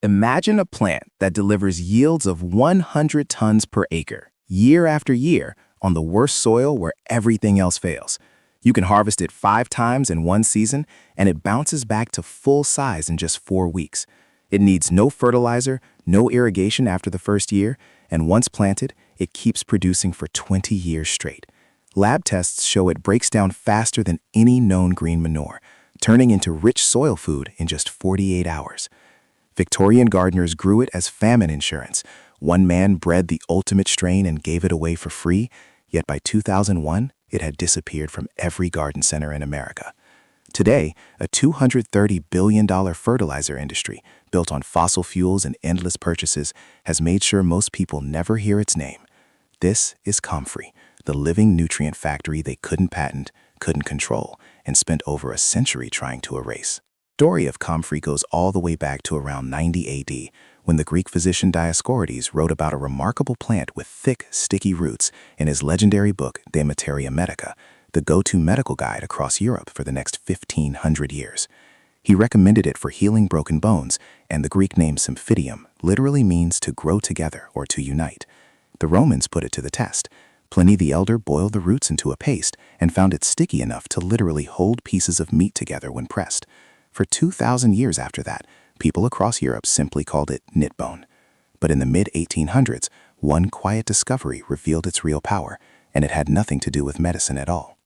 Imagine a plant that delivers yields of 100 tons per acre, year after year, on the worst soil where everything else fails. You can harvest it 5 times in one season, and it bounces back to full size in just 4 weeks. It needs no fertilizer, no irrigation after the first year, and once planted, it keeps producing for 20 years straight. Lab tests show it breaks down faster than any known green manure, turning into rich soil food in just 48 hours. Victorian gardeners grew it as famine insurance. One man bred the ultimate strain and gave it away for free, yet by 2001, it had disappeared from every garden center in America. Today, a $230 billion fertilizer industry built on fossil fuels and endless purchases has made sure most people never hear its name. This is Comfrey, the living nutrient factory they couldn't patent, couldn't control, and spent over a century trying to erase. The story of Comfrey goes all the way back to around 90 AD, when the Greek physician Dioscorides wrote about a remarkable plant with thick, sticky roots in his legendary book De Materia Medica, the go-to medical guide across Europe for the next 1,500 years. He recommended it for healing broken bones, and the Greek name symphydium literally means to grow together or to unite. The Romans put it to the test. Pliny the Elder boiled the roots into a paste and found it sticky enough to literally hold pieces of meat together when pressed. For 2,000 years after that, people across Europe simply called it knitbone. But in the mid-1800s, one quiet discovery revealed its real power, and it had nothing to do with medicine at all.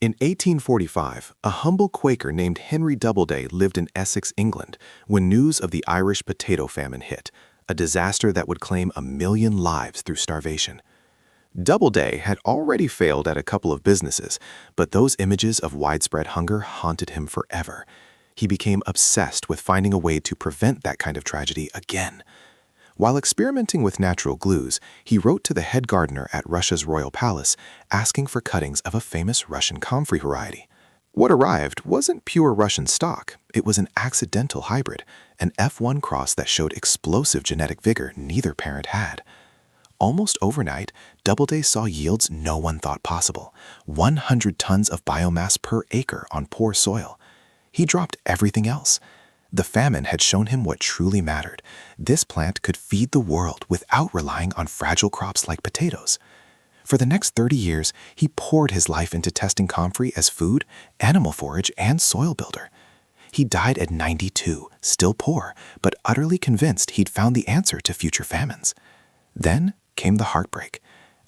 In 1845, a humble Quaker named Henry Doubleday lived in Essex, England, when news of the Irish potato famine hit, a disaster that would claim 1 million lives through starvation. Doubleday had already failed at a couple of businesses, but those images of widespread hunger haunted him forever. He became obsessed with finding a way to prevent that kind of tragedy again. While experimenting with natural glues, he wrote to the head gardener at Russia's royal palace, asking for cuttings of a famous Russian Comfrey variety. What arrived wasn't pure Russian stock. It was an accidental hybrid, an F1 cross that showed explosive genetic vigor neither parent had. Almost overnight, Doubleday saw yields no one thought possible, 100 tons of biomass per acre on poor soil. He dropped everything else. The famine had shown him what truly mattered. This plant could feed the world without relying on fragile crops like potatoes. For the next 30 years, he poured his life into testing Comfrey as food, animal forage, and soil builder. He died at 92, still poor, but utterly convinced he'd found the answer to future famines. Then came the heartbreak.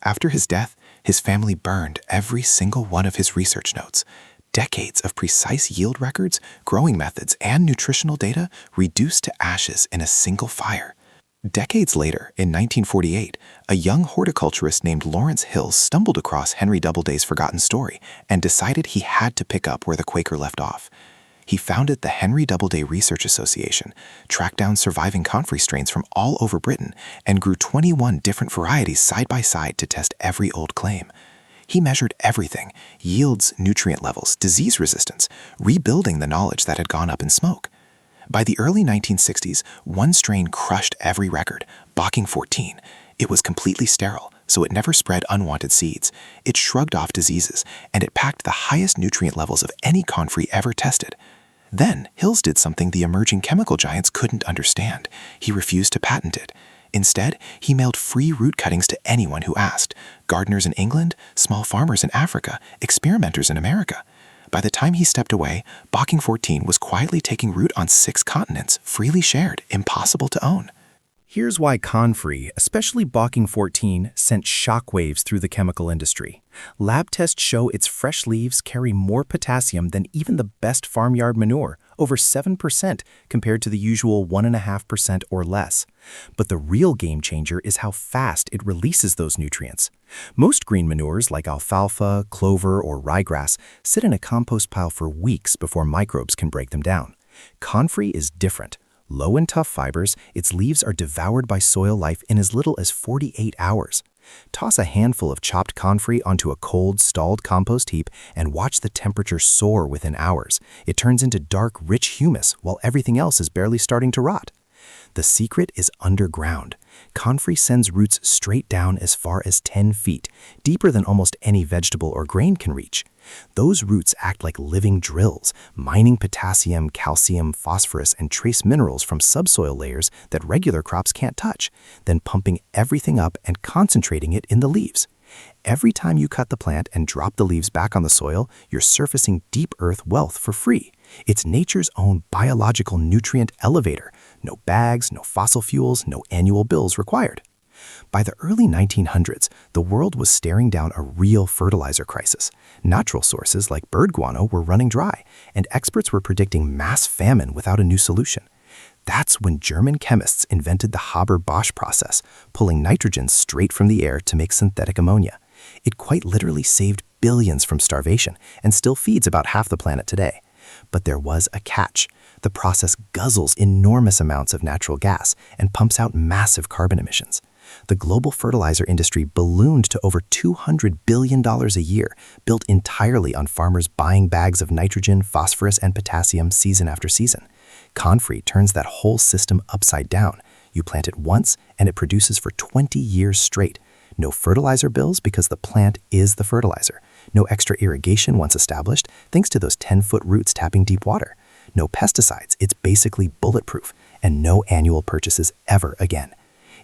After his death, his family burned every single one of his research notes. Decades of precise yield records, growing methods, and nutritional data reduced to ashes in a single fire. Decades later, in 1948, a young horticulturist named Lawrence Hills stumbled across Henry Doubleday's forgotten story and decided he had to pick up where the Quaker left off. He founded the Henry Doubleday Research Association, tracked down surviving Comfrey strains from all over Britain, and grew 21 different varieties side by side to test every old claim. He measured everything: yields, nutrient levels, disease resistance, rebuilding the knowledge that had gone up in smoke. By the early 1960s, one strain crushed every record, Bocking 14. It was completely sterile, so it never spread unwanted seeds. It shrugged off diseases, and it packed the highest nutrient levels of any Comfrey ever tested. Then, Hills did something the emerging chemical giants couldn't understand. He refused to patent it. Instead, he mailed free root cuttings to anyone who asked: gardeners in England, small farmers in Africa, experimenters in America. By the time he stepped away, Bocking 14 was quietly taking root on 6 continents, freely shared, impossible to own. Here's why Comfrey, especially Bocking 14, sent shockwaves through the chemical industry. Lab tests show its fresh leaves carry more potassium than even the best farmyard manure, over 7% compared to the usual 1.5% or less. But the real game changer is how fast it releases those nutrients. Most green manures like alfalfa, clover, or ryegrass sit in a compost pile for weeks before microbes can break them down. Comfrey is different. Low in tough fibers, its leaves are devoured by soil life in as little as 48 hours. Toss a handful of chopped Comfrey onto a cold, stalled compost heap and watch the temperature soar within hours. It turns into dark, rich humus while everything else is barely starting to rot. The secret is underground. Comfrey sends roots straight down as far as 10 feet, deeper than almost any vegetable or grain can reach. Those roots act like living drills, mining potassium, calcium, phosphorus, and trace minerals from subsoil layers that regular crops can't touch, then pumping everything up and concentrating it in the leaves. Every time you cut the plant and drop the leaves back on the soil, you're surfacing deep earth wealth for free. It's nature's own biological nutrient elevator. No bags, no fossil fuels, no annual bills required. By the early 1900s, the world was staring down a real fertilizer crisis. Natural sources like bird guano were running dry, and experts were predicting mass famine without a new solution. That's when German chemists invented the Haber-Bosch process, pulling nitrogen straight from the air to make synthetic ammonia. It quite literally saved billions from starvation and still feeds about half the planet today. But there was a catch. The process guzzles enormous amounts of natural gas and pumps out massive carbon emissions. The global fertilizer industry ballooned to over $200 billion a year, built entirely on farmers buying bags of nitrogen, phosphorus, and potassium season after season. Comfrey turns that whole system upside down. You plant it once, and it produces for 20 years straight. No fertilizer bills because the plant is the fertilizer. No extra irrigation once established, thanks to those 10-foot roots tapping deep water. No pesticides, it's basically bulletproof, and no annual purchases ever again.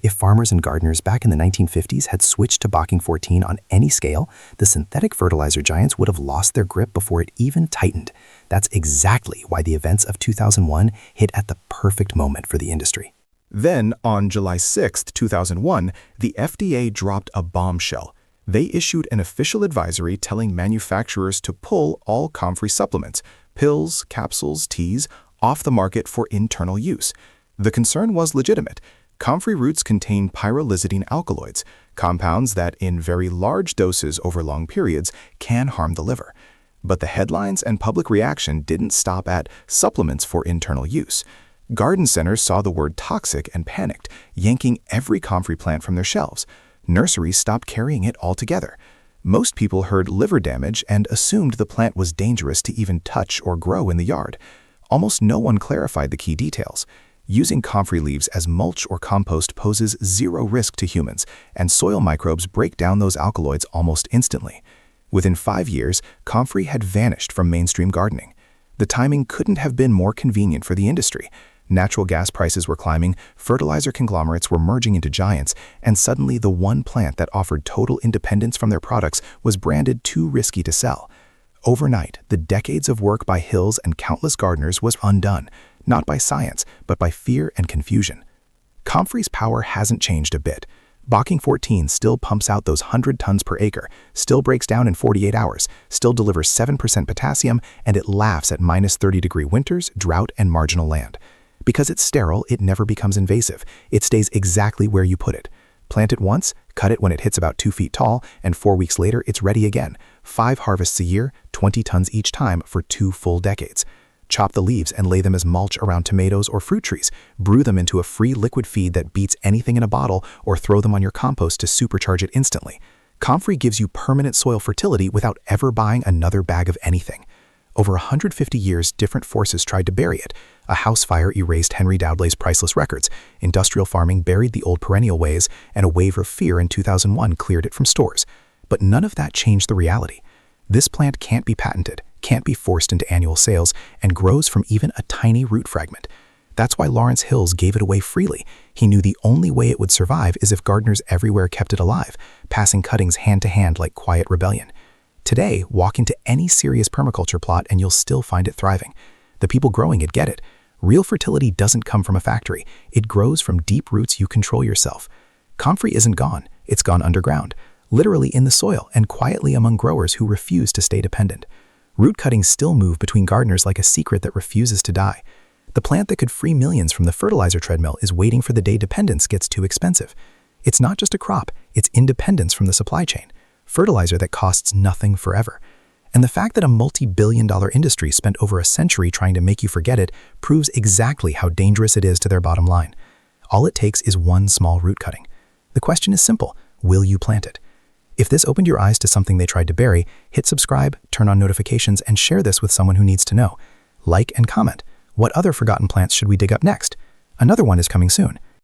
If farmers and gardeners back in the 1950s had switched to Bocking 14 on any scale, the synthetic fertilizer giants would have lost their grip before it even tightened. That's exactly why the events of 2001 hit at the perfect moment for the industry. Then, on July 6, 2001, the FDA dropped a bombshell. They issued an official advisory telling manufacturers to pull all Comfrey supplements, pills, capsules, teas, off the market for internal use. The concern was legitimate. Comfrey roots contain pyrrolizidine alkaloids, compounds that, in very large doses over long periods, can harm the liver. But the headlines and public reaction didn't stop at supplements for internal use. Garden centers saw the word toxic and panicked, yanking every Comfrey plant from their shelves. Nurseries stopped carrying it altogether. Most people heard liver damage and assumed the plant was dangerous to even touch or grow in the yard. Almost no one clarified the key details. Using Comfrey leaves as mulch or compost poses zero risk to humans, and soil microbes break down those alkaloids almost instantly. Within 5 years, Comfrey had vanished from mainstream gardening. The timing couldn't have been more convenient for the industry. Natural gas prices were climbing, fertilizer conglomerates were merging into giants, and suddenly the one plant that offered total independence from their products was branded too risky to sell. Overnight, the decades of work by Hills and countless gardeners was undone, not by science, but by fear and confusion. Comfrey's power hasn't changed a bit. Bocking 14 still pumps out those 100 tons per acre, still breaks down in 48 hours, still delivers 7% potassium, and it laughs at -30-degree winters, drought, and marginal land. Because it's sterile, it never becomes invasive. It stays exactly where you put it. Plant it once, cut it when it hits about 2 feet tall, and 4 weeks later, it's ready again. 5 harvests a year, 20 tons each time for 2 full decades. Chop the leaves and lay them as mulch around tomatoes or fruit trees. Brew them into a free liquid feed that beats anything in a bottle, or throw them on your compost to supercharge it instantly. Comfrey gives you permanent soil fertility without ever buying another bag of anything. Over 150 years, different forces tried to bury it. A house fire erased Henry Doubleday's priceless records. Industrial farming buried the old perennial ways, and a wave of fear in 2001 cleared it from stores. But none of that changed the reality. This plant can't be patented, can't be forced into annual sales, and grows from even a tiny root fragment. That's why Lawrence Hills gave it away freely. He knew the only way it would survive is if gardeners everywhere kept it alive, passing cuttings hand to hand like quiet rebellion. Today, walk into any serious permaculture plot and you'll still find it thriving. The people growing it get it. Real fertility doesn't come from a factory. It grows from deep roots you control yourself. Comfrey isn't gone. It's gone underground, literally in the soil and quietly among growers who refuse to stay dependent. Root cuttings still move between gardeners like a secret that refuses to die. The plant that could free millions from the fertilizer treadmill is waiting for the day dependence gets too expensive. It's not just a crop, it's independence from the supply chain. Fertilizer that costs nothing forever. And the fact that a multi-billion-dollar industry spent over a century trying to make you forget it proves exactly how dangerous it is to their bottom line. All it takes is one small root cutting. The question is simple: will you plant it? If this opened your eyes to something they tried to bury, hit subscribe, turn on notifications, and share this with someone who needs to know. Like and comment. What other forgotten plants should we dig up next? Another one is coming soon.